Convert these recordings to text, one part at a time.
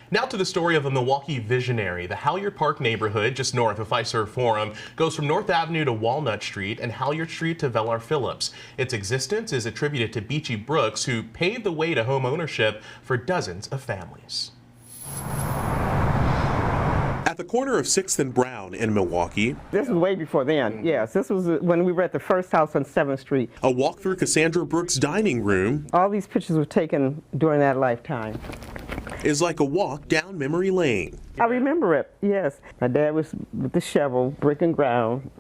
Now to the story of a Milwaukee visionary. The Halyard Park neighborhood, just north of Fiserv Forum, goes from North Avenue to Walnut Street and Halyard Street to Velar Phillips. Its existence is attributed to Beachy Brooks, who paved the way to home ownership for dozens of families. At the corner of 6th and Brown in Milwaukee. This was way before then, yes. This was when we were at the first house on 7th Street. A walk through Cassandra Brooks' dining room. All these pictures were taken during that lifetime. Is like a walk down memory lane. I remember it, yes. My dad was with the shovel, breaking ground.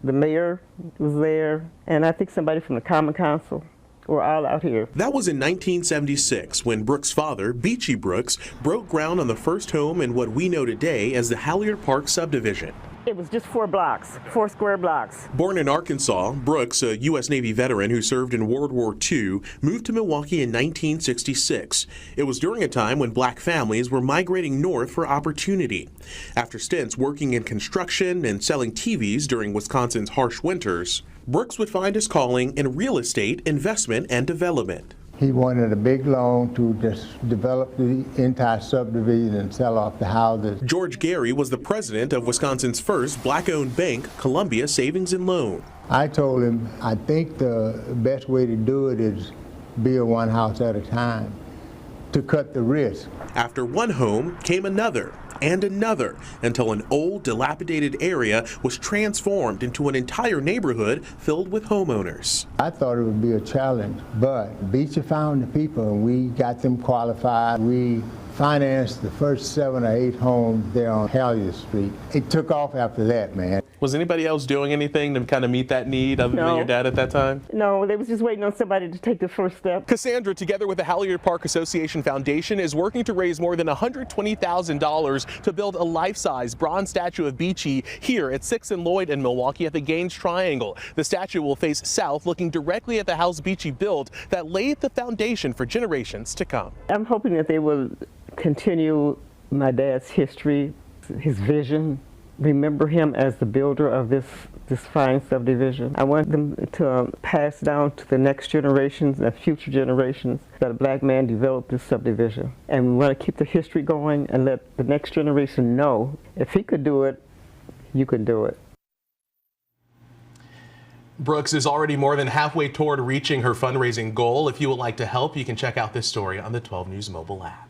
The mayor was there, and I think somebody from the Common Council. We're all out here. That was in 1976 when Brooks' father, Beachy Brooks, broke ground on the first home in what we know today as the Halyard Park subdivision. It was just 4 blocks, 4 square blocks. Born in Arkansas, Brooks, a U.S. Navy veteran who served in World War II, moved to Milwaukee in 1966. It was during a time when black families were migrating north for opportunity. After stints working in construction and selling TVs during Wisconsin's harsh winters, Brooks would find his calling in real estate, investment, and development. He wanted a big loan to just develop the entire subdivision and sell off the houses. George Gary was the president of Wisconsin's first black-owned bank, Columbia Savings and Loan. I told him, I think the best way to do it is build one house at a time to cut the risk. After one home came another and another, until an old, dilapidated area was transformed into an entire neighborhood filled with homeowners. I thought it would be a challenge, but Beachy found the people and we got them qualified. We financed the first 7 or 8 homes there on Halyard Street. It took off after that, man. Was anybody else doing anything to kind of meet that need other than your dad at that time? No, they was just waiting on somebody to take the first step. Cassandra, together with the Halyard Park Association Foundation, is working to raise more than $120,000 to build a life-size bronze statue of Beachy here at 6th and Lloyd in Milwaukee at the Gaines Triangle. The statue will face south, looking directly at the house Beachy built that laid the foundation for generations to come. I'm hoping that they will continue my dad's history, his vision, remember him as the builder of this fine subdivision. I want them to pass down to the next generations and future generations that a black man developed this subdivision. And we want to keep the history going and let the next generation know if he could do it, you can do it. Brooks is already more than halfway toward reaching her fundraising goal. If you would like to help, you can check out this story on the 12 News mobile app.